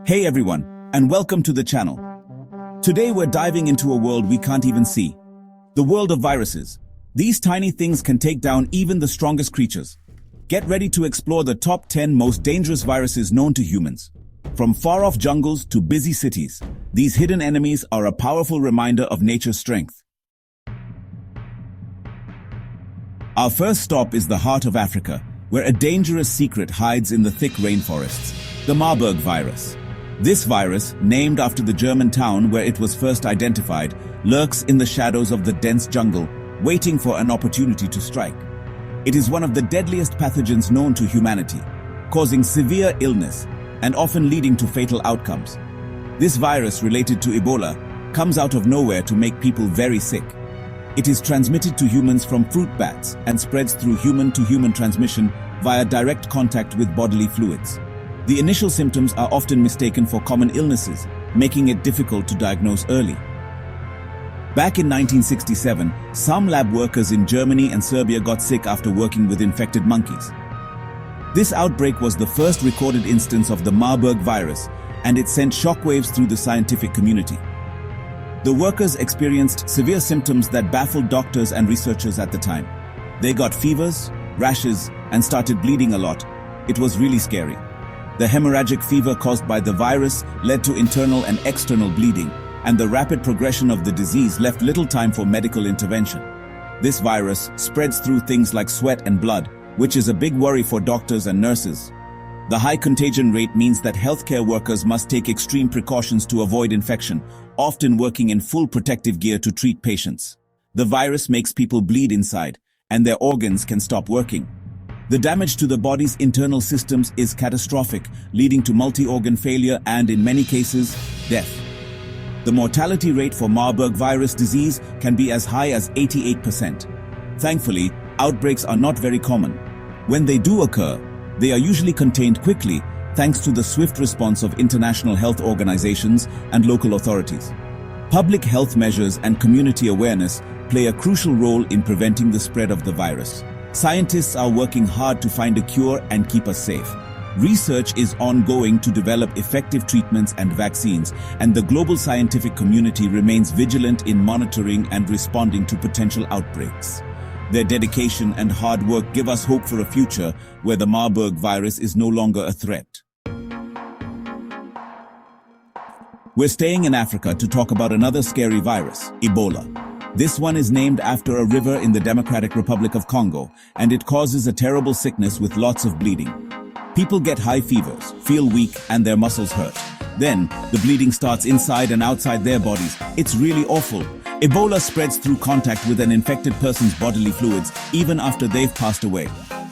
Hey everyone, and welcome to the channel. Today we're diving into a world we can't even see. The world of viruses. These tiny things can take down even the strongest creatures. Get ready to explore the top 10 most dangerous viruses known to humans. From far-off jungles to busy cities, these hidden enemies are a powerful reminder of nature's strength. Our first stop is the heart of Africa, where a dangerous secret hides in the thick rainforests. The Marburg virus. This virus, named after the German town where it was first identified, lurks in the shadows of the dense jungle, waiting for an opportunity to strike. It is one of the deadliest pathogens known to humanity, causing severe illness and often leading to fatal outcomes. This virus, related to Ebola, comes out of nowhere to make people very sick. It is transmitted to humans from fruit bats and spreads through human-to-human transmission via direct contact with bodily fluids. The initial symptoms are often mistaken for common illnesses, making it difficult to diagnose early. Back in 1967, some lab workers in Germany and Serbia got sick after working with infected monkeys. This outbreak was the first recorded instance of the Marburg virus, and it sent shockwaves through the scientific community. The workers experienced severe symptoms that baffled doctors and researchers at the time. They got fevers, rashes, and started bleeding a lot. It was really scary. The hemorrhagic fever caused by the virus led to internal and external bleeding, and the rapid progression of the disease left little time for medical intervention. This virus spreads through things like sweat and blood, which is a big worry for doctors and nurses. The high contagion rate means that healthcare workers must take extreme precautions to avoid infection, often working in full protective gear to treat patients. The virus makes people bleed inside, and their organs can stop working. The damage to the body's internal systems is catastrophic, leading to multi-organ failure and, in many cases, death. The mortality rate for Marburg virus disease can be as high as 88%. Thankfully, outbreaks are not very common. When they do occur, they are usually contained quickly thanks to the swift response of international health organizations and local authorities. Public health measures and community awareness play a crucial role in preventing the spread of the virus. Scientists are working hard to find a cure and keep us safe. Research is ongoing to develop effective treatments and vaccines, and the global scientific community remains vigilant in monitoring and responding to potential outbreaks. Their dedication and hard work give us hope for a future where the Marburg virus is no longer a threat. We're staying in Africa to talk about another scary virus, Ebola. This one is named after a river in the Democratic Republic of Congo, and it causes a terrible sickness with lots of bleeding. People get high fevers, feel weak, and their muscles hurt. Then, the bleeding starts inside and outside their bodies. It's really awful. Ebola spreads through contact with an infected person's bodily fluids, even after they've passed away.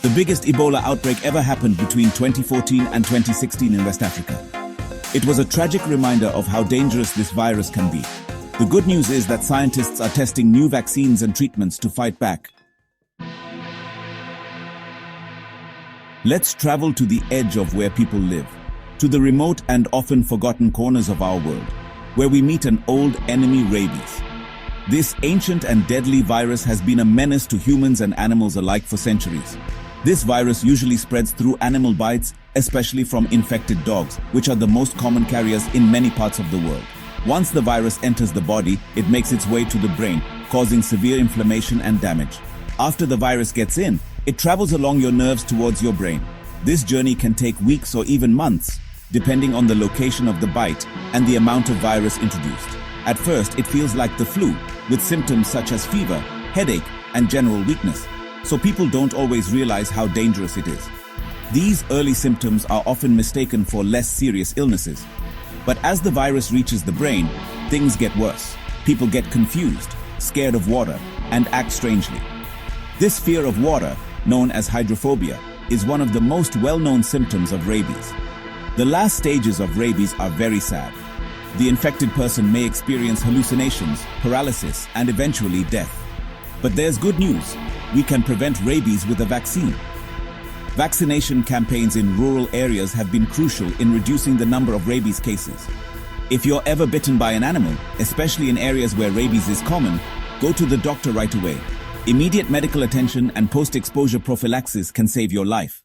The biggest Ebola outbreak ever happened between 2014 and 2016 in West Africa. It was a tragic reminder of how dangerous this virus can be. The good news is that scientists are testing new vaccines and treatments to fight back. Let's travel to the edge of where people live, to the remote and often forgotten corners of our world, where we meet an old enemy, rabies. This ancient and deadly virus has been a menace to humans and animals alike for centuries. This virus usually spreads through animal bites, especially from infected dogs, which are the most common carriers in many parts of the world. Once the virus enters the body, it makes its way to the brain, causing severe inflammation and damage. After the virus gets in, it travels along your nerves towards your brain. This journey can take weeks or even months, depending on the location of the bite and the amount of virus introduced. At first, it feels like the flu, with symptoms such as fever, headache, and general weakness, so people don't always realize how dangerous it is. These early symptoms are often mistaken for less serious illnesses. But as the virus reaches the brain, things get worse. People get confused, scared of water, and act strangely. This fear of water, known as hydrophobia, is one of the most well-known symptoms of rabies. The last stages of rabies are very sad. The infected person may experience hallucinations, paralysis, and eventually death. But there's good news. We can prevent rabies with a vaccine. Vaccination campaigns in rural areas have been crucial in reducing the number of rabies cases. If you're ever bitten by an animal, especially in areas where rabies is common, go to the doctor right away. Immediate medical attention and post-exposure prophylaxis can save your life.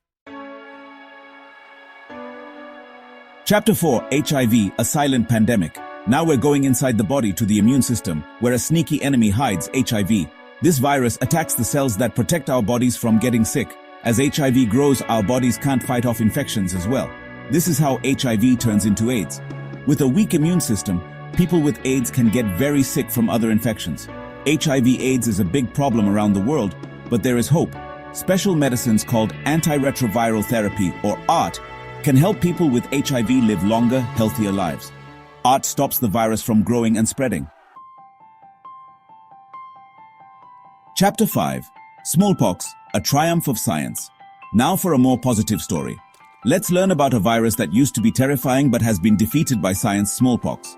Chapter 4, HIV, a silent pandemic. Now we're going inside the body to the immune system, where a sneaky enemy hides, HIV. This virus attacks the cells that protect our bodies from getting sick. As HIV grows, our bodies can't fight off infections as well. This is how HIV turns into AIDS. With a weak immune system, people with AIDS can get very sick from other infections. HIV/AIDS is a big problem around the world, but there is hope. Special medicines called antiretroviral therapy, or ART, can help people with HIV live longer, healthier lives. ART stops the virus from growing and spreading. Chapter 5. Smallpox, a triumph of science. Now for a more positive story. Let's learn about a virus that used to be terrifying but has been defeated by science: smallpox.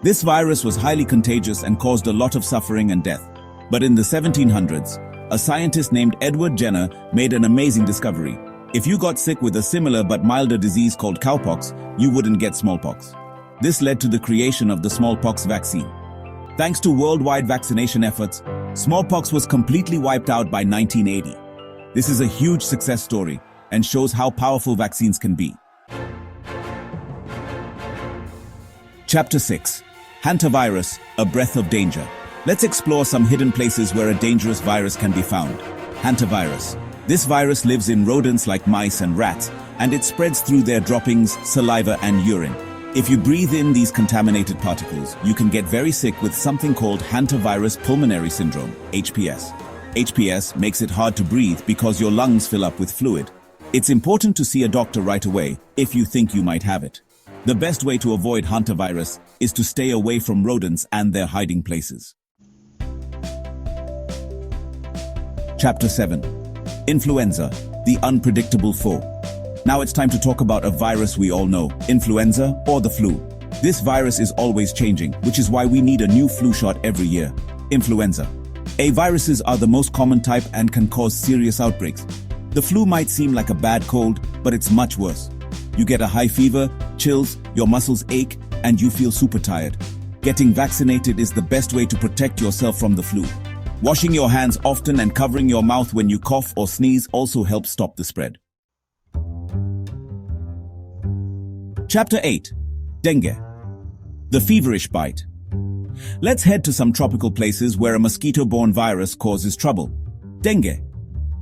This virus was highly contagious and caused a lot of suffering and death. But in the 1700s, a scientist named Edward Jenner made an amazing discovery. If you got sick with a similar but milder disease called cowpox, you wouldn't get smallpox. This led to the creation of the smallpox vaccine. Thanks to worldwide vaccination efforts, smallpox was completely wiped out by 1980. This is a huge success story and shows how powerful vaccines can be. Chapter 6. Hantavirus, a breath of danger. Let's explore some hidden places where a dangerous virus can be found. Hantavirus. This virus lives in rodents like mice and rats, and it spreads through their droppings, saliva, and urine. If you breathe in these contaminated particles, you can get very sick with something called hantavirus pulmonary syndrome, HPS. HPS makes it hard to breathe because your lungs fill up with fluid. It's important to see a doctor right away if you think you might have it. The best way to avoid hantavirus is to stay away from rodents and their hiding places. Chapter 7. Influenza, the unpredictable foe. Now it's time to talk about a virus we all know, influenza or the flu. This virus is always changing, which is why we need a new flu shot every year. Influenza. A viruses are the most common type and can cause serious outbreaks. The flu might seem like a bad cold, but it's much worse. You get a high fever, chills, your muscles ache, and you feel super tired. Getting vaccinated is the best way to protect yourself from the flu. Washing your hands often and covering your mouth when you cough or sneeze also helps stop the spread. Chapter 8. Dengue, the feverish bite. Let's head to some tropical places where a mosquito-borne virus causes trouble. Dengue.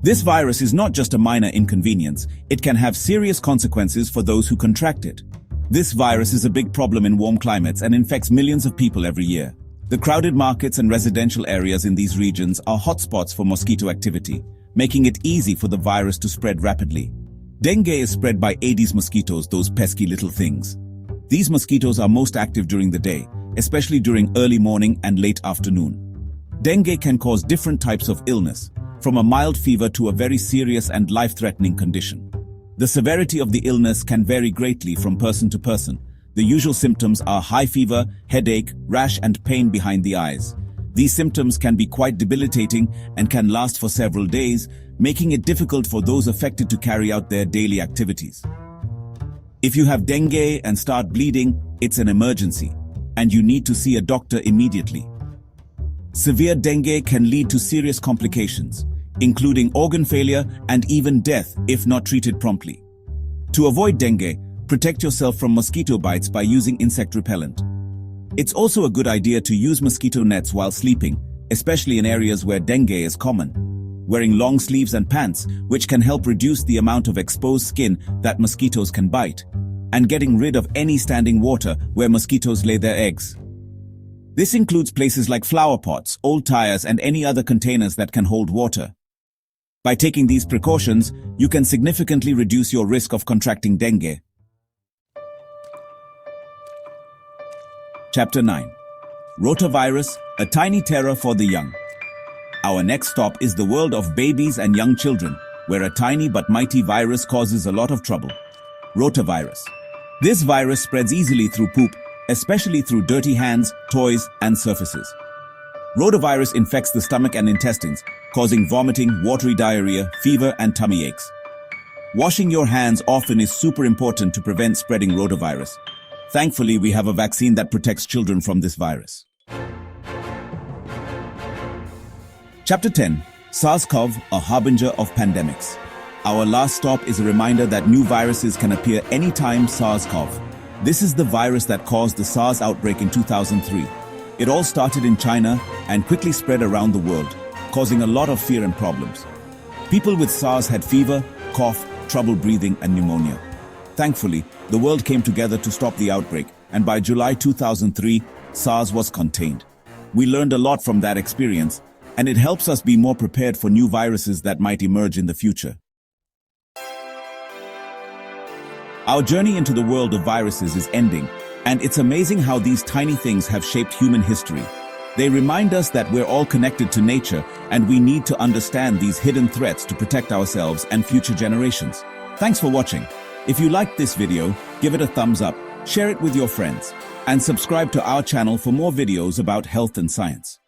This virus is not just a minor inconvenience, it can have serious consequences for those who contract it. This virus is a big problem in warm climates and infects millions of people every year. The crowded markets and residential areas in these regions are hotspots for mosquito activity, making it easy for the virus to spread rapidly. Dengue is spread by Aedes mosquitoes, those pesky little things. These mosquitoes are most active during the day, especially during early morning and late afternoon. Dengue can cause different types of illness, from a mild fever to a very serious and life-threatening condition. The severity of the illness can vary greatly from person to person. The usual symptoms are high fever, headache, rash, and pain behind the eyes. These symptoms can be quite debilitating and can last for several days, making it difficult for those affected to carry out their daily activities. If you have dengue and start bleeding, it's an emergency, and you need to see a doctor immediately. Severe dengue can lead to serious complications, including organ failure and even death if not treated promptly. To avoid dengue, protect yourself from mosquito bites by using insect repellent. It's also a good idea to use mosquito nets while sleeping, especially in areas where dengue is common. Wearing long sleeves and pants, which can help reduce the amount of exposed skin that mosquitoes can bite, and getting rid of any standing water where mosquitoes lay their eggs. This includes places like flower pots, old tires, and any other containers that can hold water. By taking these precautions, you can significantly reduce your risk of contracting dengue. Chapter 9. Rotavirus, a tiny terror for the young. Our next stop is the world of babies and young children, where a tiny but mighty virus causes a lot of trouble. Rotavirus. This virus spreads easily through poop, especially through dirty hands, toys, and surfaces. Rotavirus infects the stomach and intestines, causing vomiting, watery diarrhea, fever, and tummy aches. Washing your hands often is super important to prevent spreading rotavirus. Thankfully, we have a vaccine that protects children from this virus. Chapter 10. SARS-CoV, a Harbinger of Pandemics. Our last stop is a reminder that new viruses can appear anytime. SARS-CoV. This is the virus that caused the SARS outbreak in 2003. It all started in China and quickly spread around the world, causing a lot of fear and problems. People with SARS had fever, cough, trouble breathing, and pneumonia. Thankfully, the world came together to stop the outbreak, and by July 2003, SARS was contained. We learned a lot from that experience, and it helps us be more prepared for new viruses that might emerge in the future. Our journey into the world of viruses is ending, and it's amazing how these tiny things have shaped human history. They remind us that we're all connected to nature, and we need to understand these hidden threats to protect ourselves and future generations. Thanks for watching. If you liked this video, give it a thumbs up, share it with your friends, and subscribe to our channel for more videos about health and science.